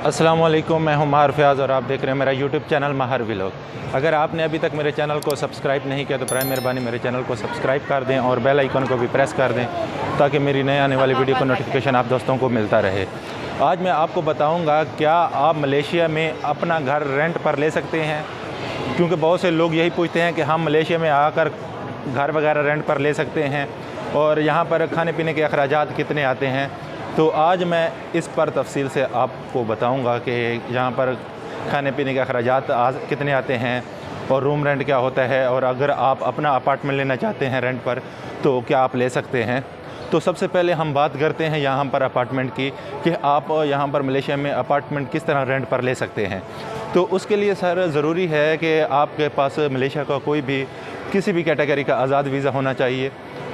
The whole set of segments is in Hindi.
अस्सलाम वालेकुम, मैं हूं माहर फयाज़ और आप देख रहे हैं मेरा यूट्यूब चैनल माहर व्लॉग। अगर आपने अभी तक मेरे चैनल को सब्सक्राइब नहीं किया तो बराए मेहरबानी मेरे चैनल को सब्सक्राइब कर दें और बेल आइकन को भी प्रेस कर दें ताकि मेरी नए आने वाली वीडियो का नोटिफिकेशन आप दोस्तों को मिलता रहे। आज मैं आपको बताऊँगा क्या आप मलेशिया में अपना घर रेंट पर ले सकते हैं, क्योंकि बहुत से लोग यही पूछते हैं कि हम मलेशिया में आकर घर वगैरह रेंट पर ले सकते हैं और यहाँ पर खाने पीने के अखराजात कितने आते हैं। तो आज मैं इस पर तफसील से आपको बताऊंगा कि यहाँ पर खाने पीने के अखराजात कितने आते हैं और रूम रेंट क्या होता है, और अगर आप अपना अपार्टमेंट लेना चाहते हैं रेंट पर तो क्या आप ले सकते हैं। तो सबसे पहले हम बात करते हैं यहाँ पर अपार्टमेंट की कि आप यहाँ पर मलेशिया में अपार्टमेंट किस तरह रेंट पर ले सकते हैं। तो उसके लिए सर ज़रूरी है कि आपके पास मलेशिया का कोई भी किसी भी कैटेगरी का आज़ाद वीज़ा होना चाहिए,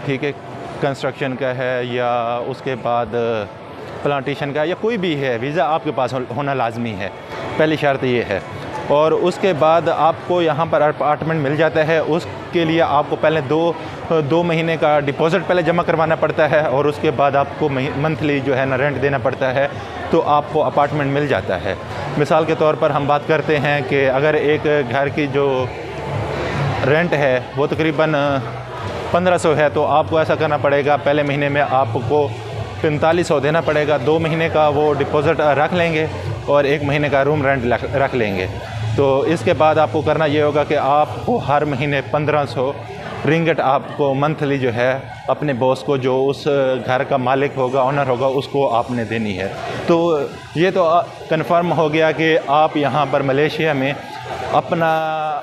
ठीक है। कंस्ट्रक्शन का है या उसके बाद प्लांटेशन का या कोई भी है, वीज़ा आपके पास होना लाजमी है, पहली शर्त ये है। और उसके बाद आपको यहाँ पर अपार्टमेंट मिल जाता है। उसके लिए आपको पहले दो महीने का डिपॉज़िट पहले जमा करवाना पड़ता है और उसके बाद आपको मंथली जो है ना रेंट देना पड़ता है, तो आपको अपार्टमेंट मिल जाता है। मिसाल के तौर पर हम बात करते हैं कि अगर एक घर की जो रेंट है वो तकरीबन 1500 है, तो आपको ऐसा करना पड़ेगा, पहले महीने में आपको 4500 देना पड़ेगा, 2 महीने का वो डिपॉज़िट रख लेंगे और 1 महीने का रूम रेंट रख लेंगे। तो इसके बाद आपको करना ये होगा कि आपको हर महीने 1500 रिंगट आपको मंथली जो है अपने बॉस को, जो उस घर का मालिक होगा, ऑनर होगा, उसको आपने देनी है। तो ये तो कन्फर्म हो गया कि आप यहाँ पर मलेशिया में अपना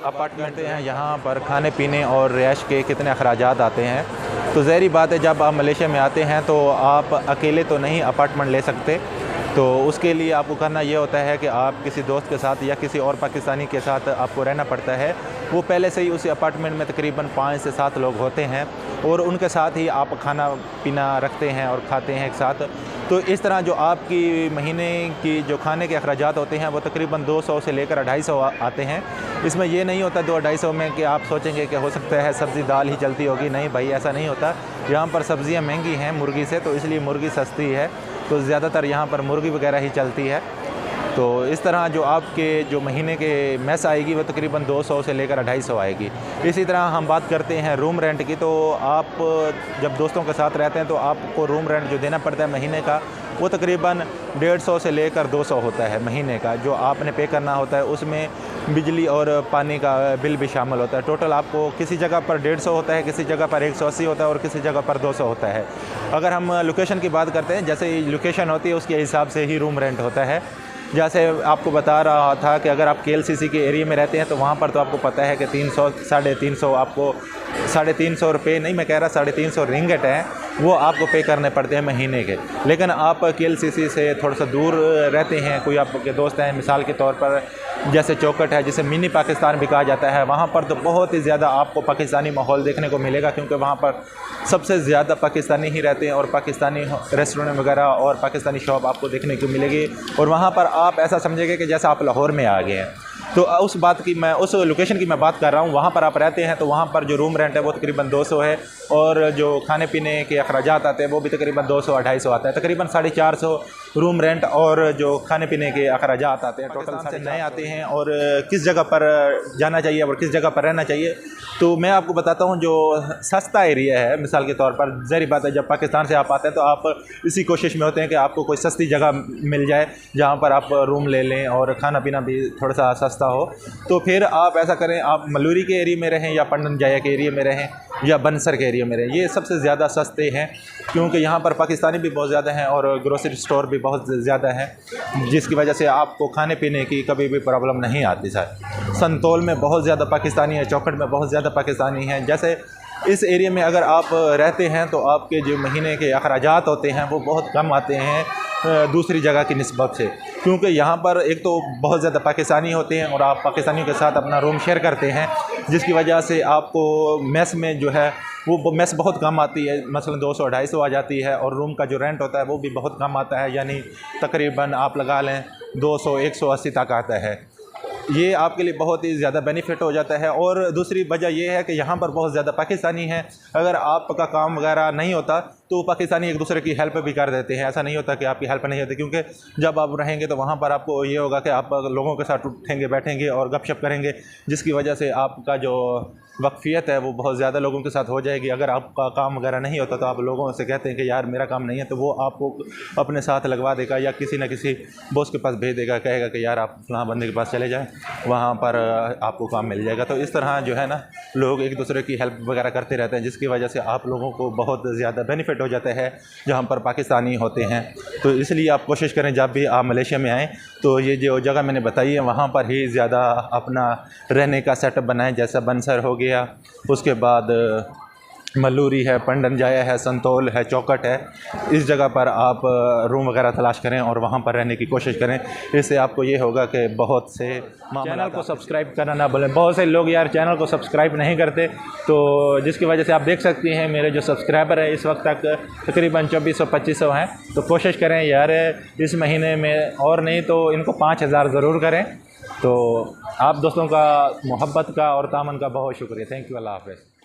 अपार्टमेंट हैं, यहाँ पर खाने पीने और रिहाइश के कितने अखराजात आते हैं। तो ज़ाहिर बात है जब आप मलेशिया में आते हैं तो आप अकेले तो नहीं अपार्टमेंट ले सकते। तो उसके लिए आपको करना ये होता है कि आप किसी दोस्त के साथ या किसी और पाकिस्तानी के साथ आपको रहना पड़ता है। वो पहले से ही उसी अपार्टमेंट में तकरीबन 5 से 7 लोग होते हैं और उनके साथ ही आप खाना पीना रखते हैं और खाते हैं एक साथ। तो इस तरह जो आपकी महीने की जो खाने के अखराजात होते हैं वो तकरीबन 200 से लेकर 250 आते हैं। इसमें ये नहीं होता 200-250 में कि आप सोचेंगे कि हो सकता है सब्ज़ी दाल ही चलती होगी। नहीं भाई, ऐसा नहीं होता। यहाँ पर सब्ज़ियाँ महंगी हैं मुर्गी से, तो इसलिए मुर्गी सस्ती है, तो ज़्यादातर यहाँ पर मुर्गी वगैरह ही चलती है। तो इस तरह जो आपके जो महीने के मैस आएगी वो तकरीबन 200 से लेकर 250 आएगी। इसी तरह हम बात करते हैं रूम रेंट की। तो आप जब दोस्तों के साथ रहते हैं तो आपको रूम रेंट जो देना पड़ता है महीने का, वो तकरीबन 150 से लेकर 200 होता है महीने का, जो आपने पे करना होता है। उसमें बिजली और पानी का बिल भी शामिल होता है। टोटल आपको किसी जगह पर 150 होता है, किसी जगह पर 180 होता है और किसी जगह पर 200 होता है। अगर हम लोकेशन की बात करते हैं, जैसे लोकेशन होती है उसके हिसाब से ही रूम रेंट होता है। जैसे आपको बता रहा था कि अगर आप KLCC के एरिया में रहते हैं तो वहाँ पर तो आपको पता है कि 300 350 आपको 350 रुपये नहीं, मैं कह रहा 350 रिंगट हैं, वो आपको पे करने पड़ते हैं महीने के। लेकिन आप KLCC से थोड़ा सा दूर रहते हैं, कोई आपके दोस्त हैं, मिसाल के तौर पर जैसे चौकट है, जिसे मिनी पाकिस्तान भी कहा जाता है, वहाँ पर तो बहुत ही ज़्यादा आपको पाकिस्तानी माहौल देखने को मिलेगा, क्योंकि वहाँ पर सबसे ज़्यादा पाकिस्तानी ही रहते हैं और पाकिस्तानी रेस्टोरेंट वगैरह और पाकिस्तानी शॉप आपको देखने को मिलेगी। और वहाँ पर आप ऐसा समझेंगे कि जैसे आप लाहौर में आ गए हैं। तो उस लोकेशन की मैं बात कर रहा हूँ, वहाँ पर आप रहते हैं तो वहाँ पर जो रूम रेंट है वो तकरीबन 200 है और जो खाने पीने के अखराजात आते हैं वो भी तकरीबन 200-250 आता है। तकरीबन 450 रूम रेंट और जो खाने पीने के अखराजात आते हैं। टोटल से नए आते हैं और किस जगह पर जाना चाहिए और किस जगह पर रहना चाहिए, तो मैं आपको बताता हूँ। जो सस्ता एरिया है, मिसाल के तौर पर ज़ाहिर बात है जब पाकिस्तान से आप आते हैं तो आप इसी कोशिश में होते हैं कि आपको कोई सस्ती जगह मिल जाए जहाँ पर आप रूम ले लें और खाना पीना भी थोड़ा सा सस्ता हो। तो फिर आप ऐसा करें, आप मलूरी के एरिया में रहें या पंडन जाया के एरिया में रहें या बनसर के एरिया में रहें। ये सबसे ज़्यादा सस्ते हैं क्योंकि यहाँ पर पाकिस्तानी भी बहुत ज़्यादा हैं और ग्रोसरी स्टोर भी बहुत ज़्यादा हैं, जिसकी वजह से आपको खाने पीने की कभी भी प्रॉब्लम नहीं आती। सर संतोल में बहुत ज़्यादा पाकिस्तानी है, चौखट में बहुत ज़्यादा पाकिस्तानी हैं। जैसे इस एरिया में अगर आप रहते हैं तो आपके जो महीने के अखराजात होते हैं वो बहुत कम आते हैं दूसरी जगह की निस्बत से, क्योंकि यहाँ पर एक तो बहुत ज़्यादा पाकिस्तानी होते हैं और आप पाकिस्तानियों के साथ अपना रूम शेयर करते हैं, जिसकी वजह से आपको मेस में जो है वो मेस बहुत कम आती है, मसलन 200-250 आ जाती है और रूम का जो रेंट होता है वो भी बहुत कम आता है, यानी तकरीबन आप लगा लें 200-180 तक आता है। ये आपके लिए बहुत ही ज़्यादा बेनिफिट हो जाता है। और दूसरी वजह ये है कि यहाँ पर बहुत ज़्यादा पाकिस्तानी हैं। अगर आपका काम वगैरह नहीं होता तो पाकिस्तानी एक दूसरे की हेल्प भी कर देते हैं। ऐसा नहीं होता कि आपकी हेल्प नहीं होती, क्योंकि जब आप रहेंगे तो वहाँ पर आपको ये होगा कि आप लोगों के साथ उठेंगे बैठेंगे और गपशप करेंगे, जिसकी वजह से आपका जो वक्फियत है वो बहुत ज़्यादा लोगों के साथ हो जाएगी। अगर आपका काम वगैरह नहीं होता तो आप लोगों से कहते हैं कि यार मेरा काम नहीं है, तो वो आपको अपने साथ लगवा देगा या किसी न किसी बॉस के पास भेज देगा, कहेगा कि यार आप फलां बंदे के पास चले जाएं, वहाँ पर आपको काम मिल जाएगा। तो इस तरह जो है ना लोग एक दूसरे की हेल्प वगैरह करते रहते हैं, जिसकी वजह से आप लोगों को बहुत ज़्यादा बेनिफिट हो जाता है जहाँ पर पाकिस्तानी होते हैं। तो इसलिए आप कोशिश करें जब भी आप मलेशिया में आएँ तो ये जो जगह मैंने बताई है वहाँ पर ही ज़्यादा अपना रहने का सेटअप बनाएं, जैसा बनसर हो गया, उसके बाद मल्लूरी है, पंडनजाया है, संतोल है, चौकट है। इस जगह पर आप रूम वगैरह तलाश करें और वहाँ पर रहने की कोशिश करें। इससे आपको ये होगा कि बहुत से चैनल को सब्सक्राइब करना ना भूलें। बहुत से लोग यार चैनल को सब्सक्राइब नहीं करते, तो जिसकी वजह से आप देख सकते हैं मेरे जो सब्सक्राइबर है इस वक्त तक तकरीबन 2400-2500 हैं। तो कोशिश करें यार इस महीने में, और नहीं तो इनको 5000 ज़रूर करें। तो आप दोस्तों का, मोहब्बत का और तामन का बहुत शुक्रिया। Thank you. अल्लाह हाफ़िज़।